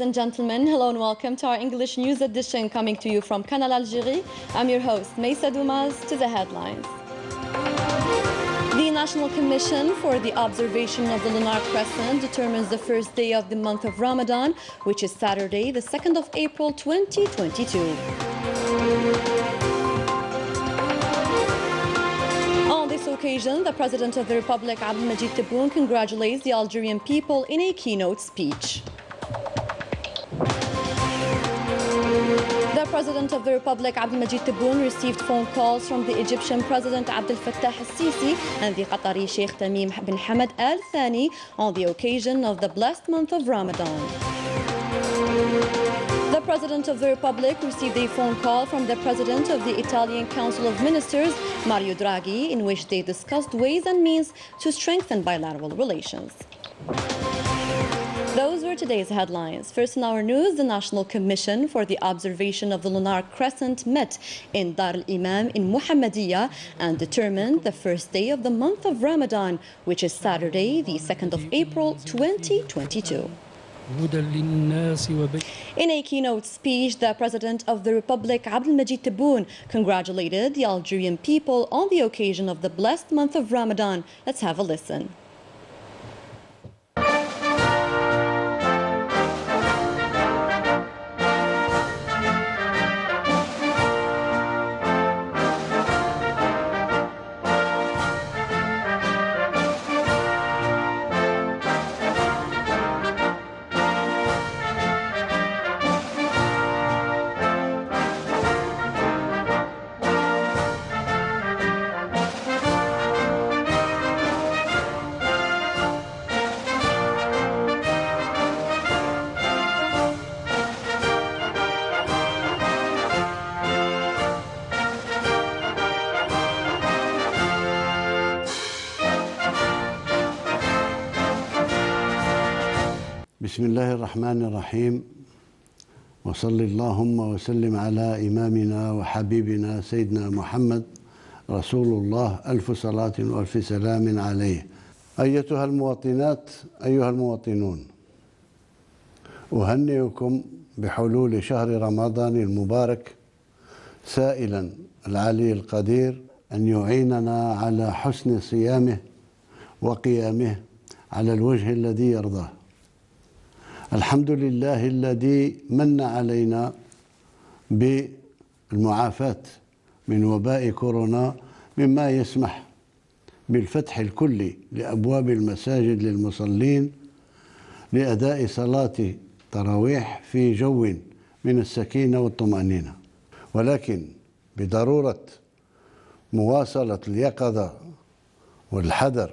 and gentlemen, hello and welcome to our English news edition coming to you from Canal Algérie. I'm your host, Maysa Doumaz. To the headlines. The National Commission for the Observation of the Lunar Crescent determines the first day of the month of Ramadan, which is Saturday, the 2nd of April 2022. On this occasion, the President of the Republic, Abdelmajid Tebboune, congratulates the Algerian people in a keynote speech. The President of the Republic, Abdelmajid Tebboune, received phone calls from the Egyptian President Abdel Fattah al-Sisi and the Qatari Sheikh Tamim bin Hamad Al Thani on the occasion of the blessed month of Ramadan. The President of the Republic received a phone call from the President of the Italian Council of Ministers, Mario Draghi, in which they discussed ways and means to strengthen bilateral relations. Those were today's headlines. First in our news, the National Commission for the Observation of the Lunar Crescent met in Dar al-Imam in Muhammadiyah and determined the first day of the month of Ramadan, which is Saturday, the 2nd of April 2022. In a keynote speech, the President of the Republic, Abdelmajid Tebboune, congratulated the Algerian people on the occasion of the blessed month of Ramadan. Let's have a listen. بسم الله الرحمن الرحيم وصل اللهم وسلم على إمامنا وحبيبنا سيدنا محمد رسول الله، ألف صلاة وألف سلام عليه. أيتها المواطنات، أيها المواطنون، أهنئكم بحلول شهر رمضان المبارك، سائلا العلي القدير أن يعيننا على حسن صيامه وقيامه على الوجه الذي يرضاه. الحمد لله الذي من علينا بالمعافاة من وباء كورونا، مما يسمح بالفتح الكلي لأبواب المساجد للمصلين لأداء صلاة تراويح في جو من السكينة والطمأنينة، ولكن بضرورة مواصلة اليقظة والحذر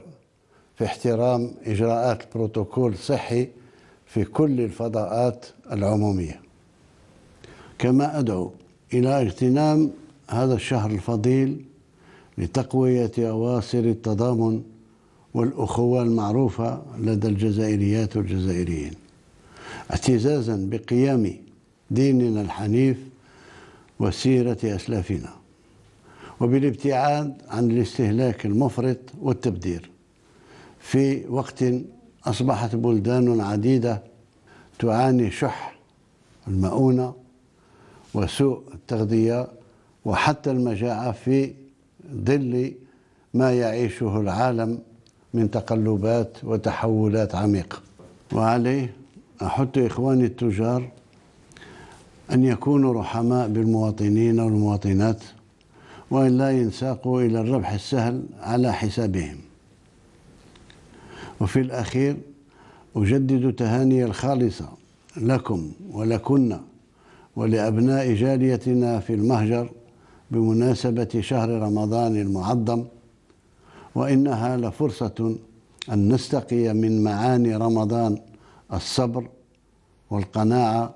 في احترام إجراءات البروتوكول الصحي في كل الفضاءات العمومية. كما أدعو إلى اغتنام هذا الشهر الفضيل لتقوية أواصر التضامن والأخوة المعروفة لدى الجزائريات والجزائريين، اعتزازا بقيم ديننا الحنيف وسيرة أسلافنا، وبالابتعاد عن الاستهلاك المفرط والتبذير في وقت أصبحت بلدان عديدة تعاني شح المؤونة وسوء التغذية وحتى المجاعة في ظل ما يعيشه العالم من تقلبات وتحولات عميقة. وعليه أحث إخواني التجار أن يكونوا رحماء بالمواطنين والمواطنات، وأن لا ينساقوا إلى الربح السهل على حسابهم. وفي الأخير أجدد تهاني الخالصة لكم ولكن ولأبناء جاليتنا في المهجر بمناسبة شهر رمضان المعظم، وإنها لفرصة أن نستقي من معاني رمضان الصبر والقناعة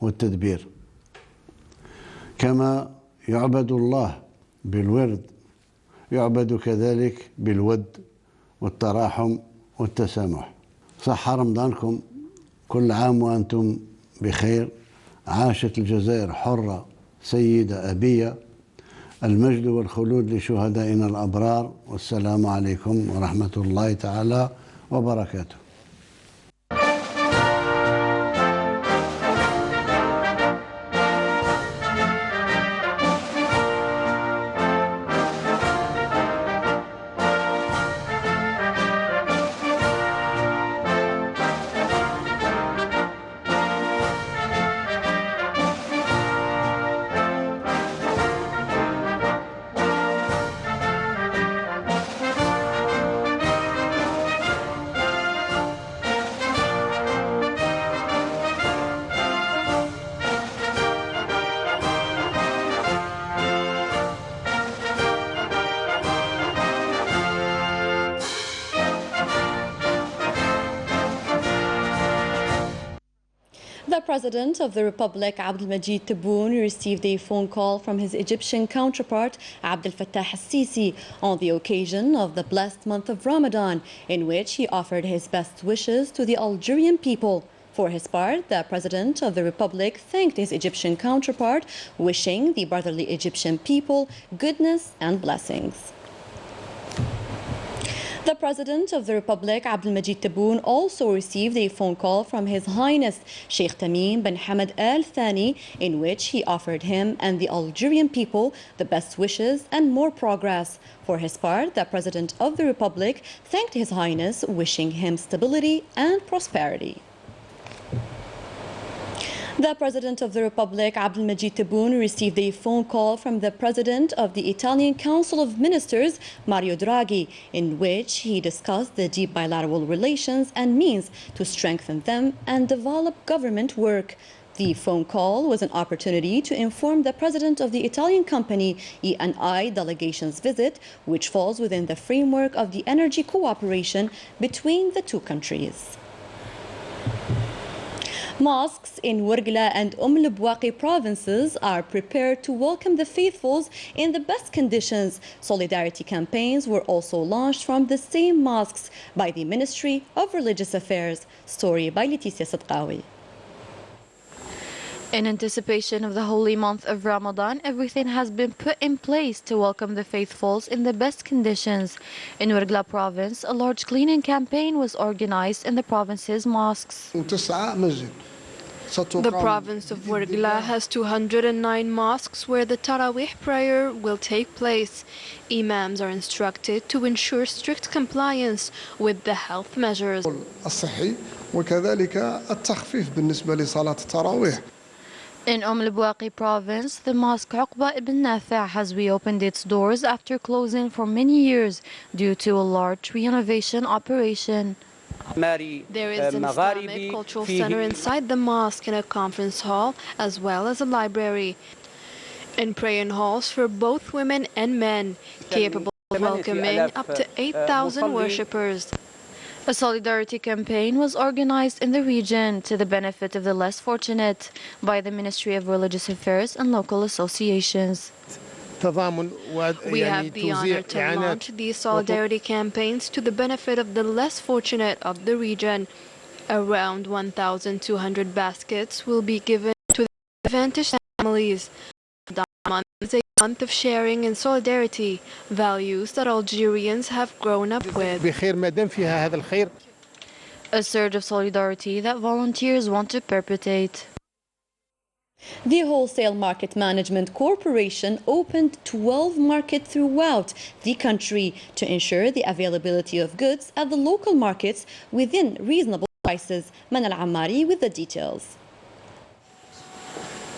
والتدبير. كما يعبد الله بالورد، يعبد كذلك بالود والتراحم والتسامح. صح رمضانكم، كل عام وأنتم بخير. عاشت الجزائر حرة سيدة أبية. المجد والخلود لشهدائنا الأبرار، والسلام عليكم ورحمة الله تعالى وبركاته. The President of the Republic, Abdelmajid Tebboune, received a phone call from his Egyptian counterpart, Abdel Fattah al-Sisi, on the occasion of the blessed month of Ramadan, in which he offered his best wishes to the Algerian people. For his part, the President of the Republic thanked his Egyptian counterpart, wishing the brotherly Egyptian people goodness and blessings. The President of the Republic, Abdelmajid Tebboune, also received a phone call from His Highness Sheikh Tamim bin Hamad Al Thani, in which he offered him and the Algerian people the best wishes and more progress. For his part, the President of the Republic thanked His Highness, wishing him stability and prosperity. The President of the Republic, Abdelmajid Tebboune, received a phone call from the President of the Italian Council of Ministers, Mario Draghi, in which he discussed the deep bilateral relations and means to strengthen them and develop government work. The phone call was an opportunity to inform the President of the Italian company E&I delegation's visit, which falls within the framework of the energy cooperation between the two countries. Mosques in Ouargla and Lubwaqi provinces are prepared to welcome the faithfuls in the best conditions. Solidarity campaigns were also launched from the same mosques by the Ministry of Religious Affairs. Story by Leticia Sadqawi. In anticipation of the holy month of Ramadan, everything has been put in place to welcome the faithfuls in the best conditions. In Ouargla province, a large cleaning campaign was organized in the province's mosques. The province of Ouargla has 209 mosques where the Tarawih prayer will take place. Imams are instructed to ensure strict compliance with the health measures. وكذلك التخفيف بالنسبة لصلاة التراويح. In Lubwaqi province, the mosque Uqba ibn Nafi' has reopened its doors after closing for many years due to a large renovation operation. There is an Islamic cultural center inside the mosque and a conference hall, as well as a library, and praying halls for both women and men, capable of welcoming up to 8,000 worshippers. A solidarity campaign was organized in the region to the benefit of the less fortunate by the Ministry of Religious Affairs and local associations. We have the honor to launch these solidarity campaigns to the benefit of the less fortunate of the region. Around 1,200 baskets will be given to the disadvantaged families. Ramadan is a month of sharing and solidarity, values that Algerians have grown up with. A surge of solidarity that volunteers want to perpetuate. The Wholesale Market Management Corporation opened 12 markets throughout the country to ensure the availability of goods at the local markets within reasonable prices. Manal Ammari with the details.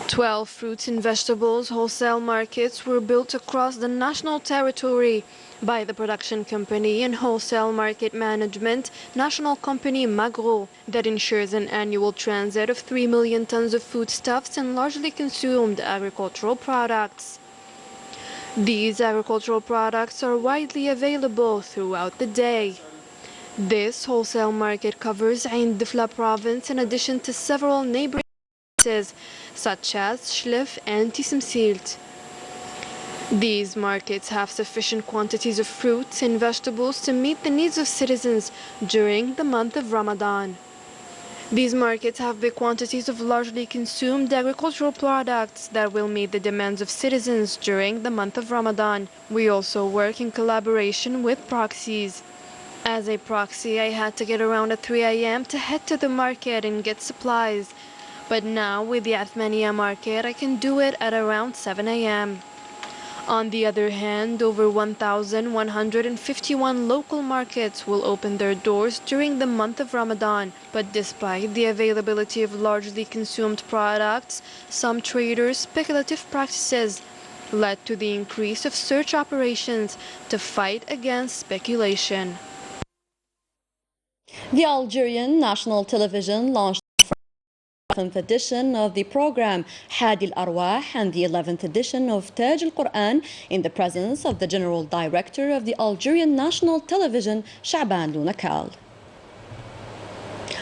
12 fruits and vegetables wholesale markets were built across the national territory by the production company and wholesale market management national company Magro that ensures an annual transit of 3 million tons of foodstuffs and largely consumed agricultural products. These agricultural products are widely available throughout the day. This wholesale market covers Ain Difla province in addition to several neighboring provinces such as Shlif and Tisimsilt. These markets have sufficient quantities of fruits and vegetables to meet the needs of citizens during the month of Ramadan. These markets have big quantities of largely consumed agricultural products that will meet the demands of citizens during the month of Ramadan. We also work in collaboration with proxies. As a proxy, I had to get around at 3 a.m. to head to the market and get supplies. But now with the Athmania market, I can do it at around 7 a.m. On the other hand, over 1,151 local markets will open their doors during the month of Ramadan. But despite the availability of largely consumed products, some traders' speculative practices led to the increase of search operations to fight against speculation. The Algerian National Television launched the 11th edition of the program Hadi al-Arwah and the 11th edition of Taj al-Quran in the presence of the General Director of the Algerian National Television, Sha'ban Lounakal.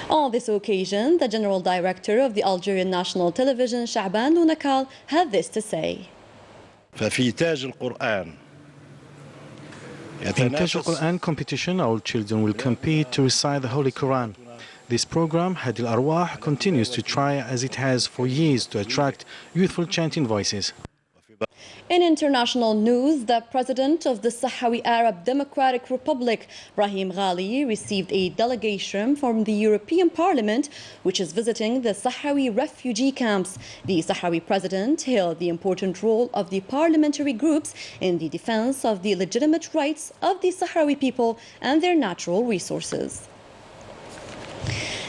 On this occasion, the General Director of the Algerian National Television, Sha'ban Lounakal, had this to say. ففي تاج القرآن In Taj al-Quran competition, all children will compete to recite the Holy Quran. This program, Hadi al-Arwah, continues to try as it has for years to attract youthful chanting voices. In international news, the president of the Sahawi Arab Democratic Republic, Brahim Ghali, received a delegation from the European Parliament, which is visiting the Sahawi refugee camps. The Sahawi president hailed the important role of the parliamentary groups in the defense of the legitimate rights of the Sahrawi people and their natural resources.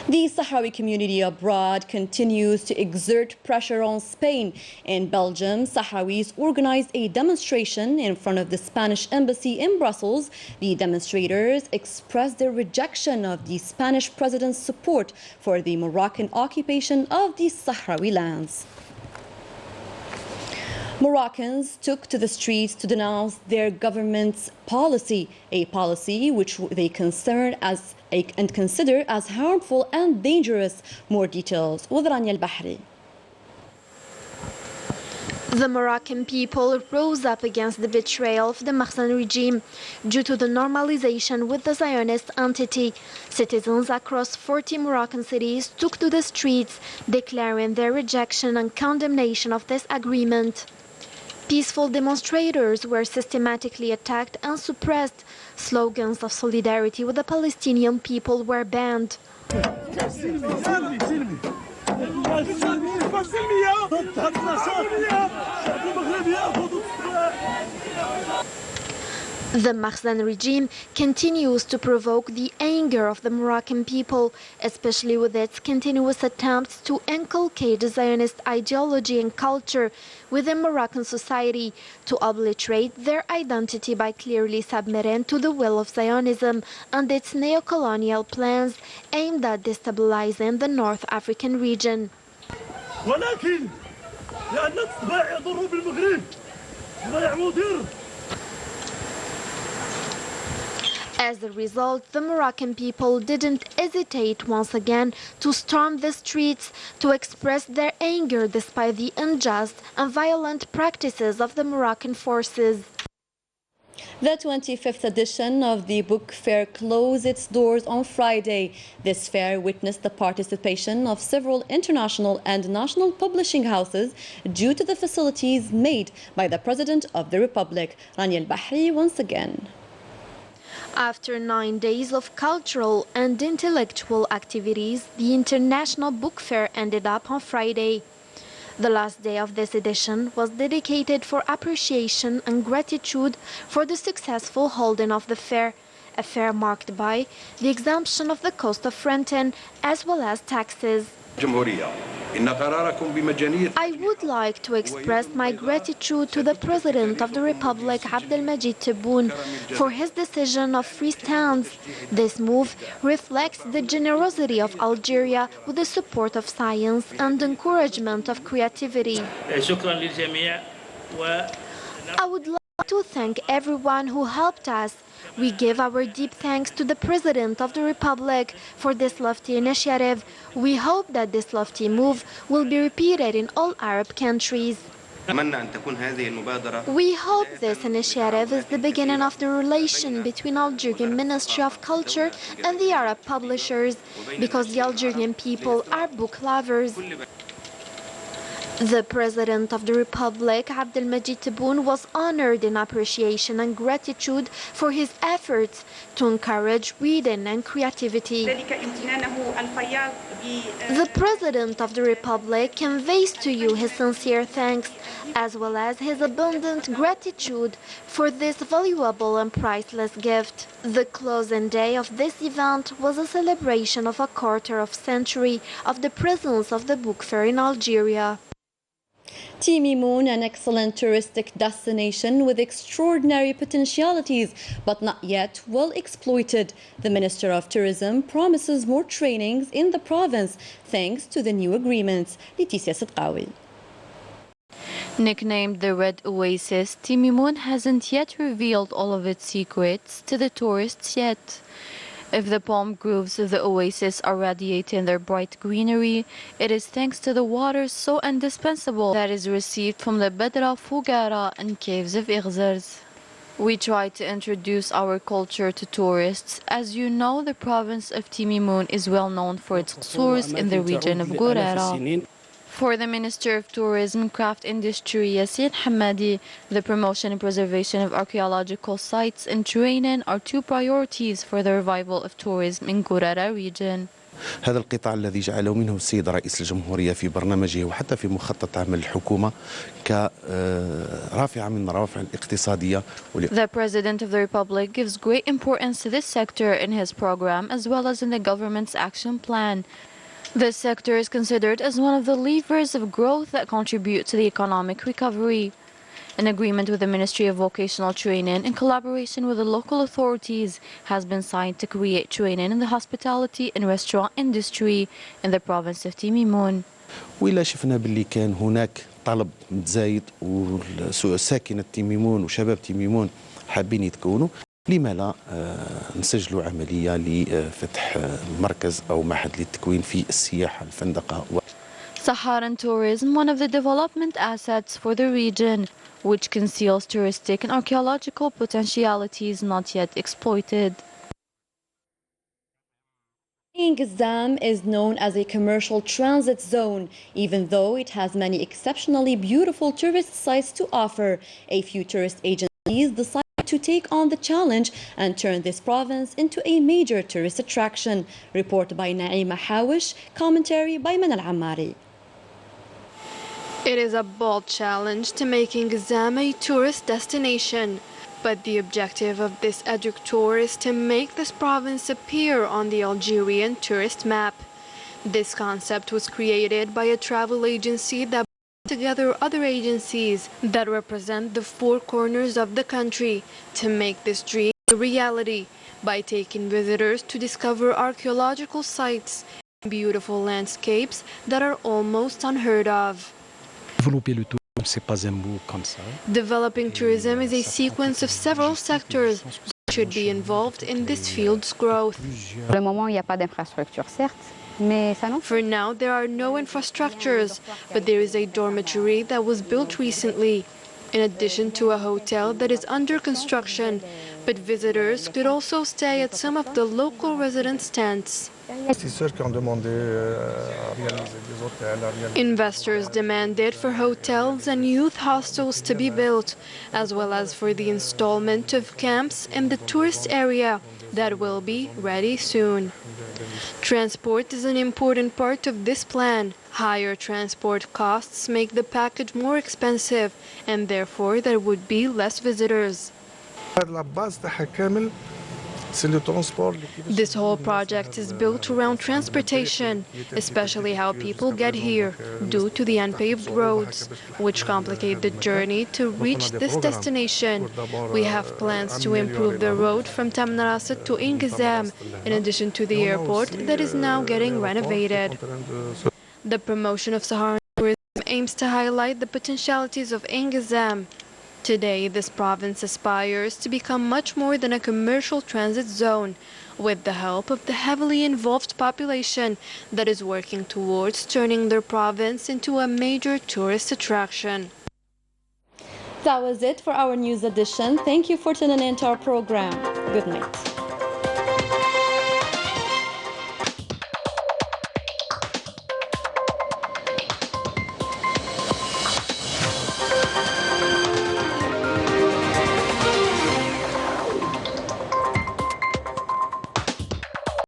The Sahrawi community abroad continues to exert pressure on Spain. In Belgium, Sahrawis organized a demonstration in front of the Spanish embassy in Brussels. The demonstrators expressed their rejection of the Spanish president's support for the Moroccan occupation of the Sahrawi lands. Moroccans took to the streets to denounce their government's policy, a policy which they consider as harmful and dangerous. More details with Rania Al-Bahri. The Moroccan people rose up against the betrayal of the Makhzen regime due to the normalization with the Zionist entity. Citizens across 40 Moroccan cities took to the streets, declaring their rejection and condemnation of this agreement. Peaceful demonstrators were systematically attacked and suppressed. Slogans of solidarity with the Palestinian people were banned. The Makhzen regime continues to provoke the anger of the Moroccan people, especially with its continuous attempts to inculcate the Zionist ideology and culture within Moroccan society, to obliterate their identity by clearly submitting to the will of Zionism and its neo-colonial plans aimed at destabilizing the North African region. As a result, the Moroccan people didn't hesitate once again to storm the streets to express their anger despite the unjust and violent practices of the Moroccan forces. The 25th edition of the book fair closed its doors on Friday. This fair witnessed the participation of several international and national publishing houses due to the facilities made by the President of the Republic. Rania Al-Bahri once again. After 9 days of cultural and intellectual activities, the International Book Fair ended up on Friday. The last day of this edition was dedicated for appreciation and gratitude for the successful holding of the fair, a fair marked by the exemption of the cost of renting as well as taxes. I would like to express my gratitude to the President of the Republic, Abdelmajid Tebboune, for his decision of free stands. This move reflects the generosity of Algeria with the support of science and encouragement of creativity. I would like to thank everyone who helped us. We give our deep thanks to the President of the Republic for this lofty initiative. We hope that this lofty move will be repeated in all Arab countries. We hope this initiative is the beginning of the relation between Algerian Ministry of Culture and the Arab publishers, because the Algerian people are book lovers. The President of the Republic, Abdelmajid Tebboune, was honored in appreciation and gratitude for his efforts to encourage reading and creativity. The President of the Republic conveys to you his sincere thanks, as well as his abundant gratitude for this valuable and priceless gift. The closing day of this event was a celebration of a quarter of century of the presence of the book fair in Algeria. Télévision, an excellent touristic destination with extraordinary potentialities, but not yet well exploited. The Minister of Tourism promises more trainings in the province thanks to the new agreements. Leticia Sidqawi. Nicknamed the Red Oasis, Télévision hasn't yet revealed all of its secrets to the tourists yet. If the palm groves of the oasis are radiating their bright greenery, it is thanks to the water so indispensable that is received from the Bedra Fugara and caves of Ighzers. We try to introduce our culture to tourists. As you know, the province of Timimoun is well known for its qusurs in the region of Gourara. For the Minister of Tourism and Craft Industry, Yassine Hamadi, the promotion and preservation of archaeological sites and training are two priorities for the revival of tourism in Gourara region. هذا القطاع الذي جعله منه السيد رئيس الجمهورية في برنامجه وحتى في مخطط عمل الحكومة كرافعة من روافع الاقتصادية. The President of the Republic gives great importance to this sector in his program as well as in the government's action plan. This sector is considered as one of the levers of growth that contribute to the economic recovery. An agreement with the Ministry of Vocational Training in collaboration with the local authorities has been signed to create training in the hospitality and restaurant industry in the province of Timimoun. وإلا شفنا باللي كان هناك طلب متزايد وساكنة تيميمون وشباب تيميمون حابين يتكونوا، لما لا نسجلوا عملية لفتح مركز أو معهد للتكوين في السياحة الفندقة. Saharan tourism, one of the development assets for the region, which conceals touristic and archaeological potentialities not yet exploited. Ingzam is known as a commercial transit zone, even though it has many exceptionally beautiful tourist sites to offer. A few tourist agencies decided to take on the challenge and turn this province into a major tourist attraction. Report by Naima Hawish, commentary by Manal Ammari. It is a bold challenge to making Ingzam a tourist destination, but the objective of this tour is to make this province appear on the Algerian tourist map. This concept was created by a travel agency that brought together other agencies that represent the four corners of the country to make this dream a reality by taking visitors to discover archaeological sites and beautiful landscapes that are almost unheard of. Developing tourism is a sequence of several sectors that should be involved in this field's growth. For now, there are no infrastructures, but there is a dormitory that was built recently, in addition to a hotel that is under construction, but visitors could also stay at some of the local residents' tents. Investors demanded for hotels and youth hostels to be built, as well as for the installment of camps in the tourist area that will be ready soon. Transport is an important part of this plan. Higher transport costs make the package more expensive, and therefore there would be less visitors. This whole project is built around transportation, especially how people get here, due to the unpaved roads, which complicate the journey to reach this destination. We have plans to improve the road from Tamnaraset to Ingzam, in addition to the airport that is now getting renovated. The promotion of Saharan tourism aims to highlight the potentialities of Ingzam. Today, this province aspires to become much more than a commercial transit zone, with the help of the heavily involved population that is working towards turning their province into a major tourist attraction. That was it for our news edition. Thank you for tuning in to our program. Good night.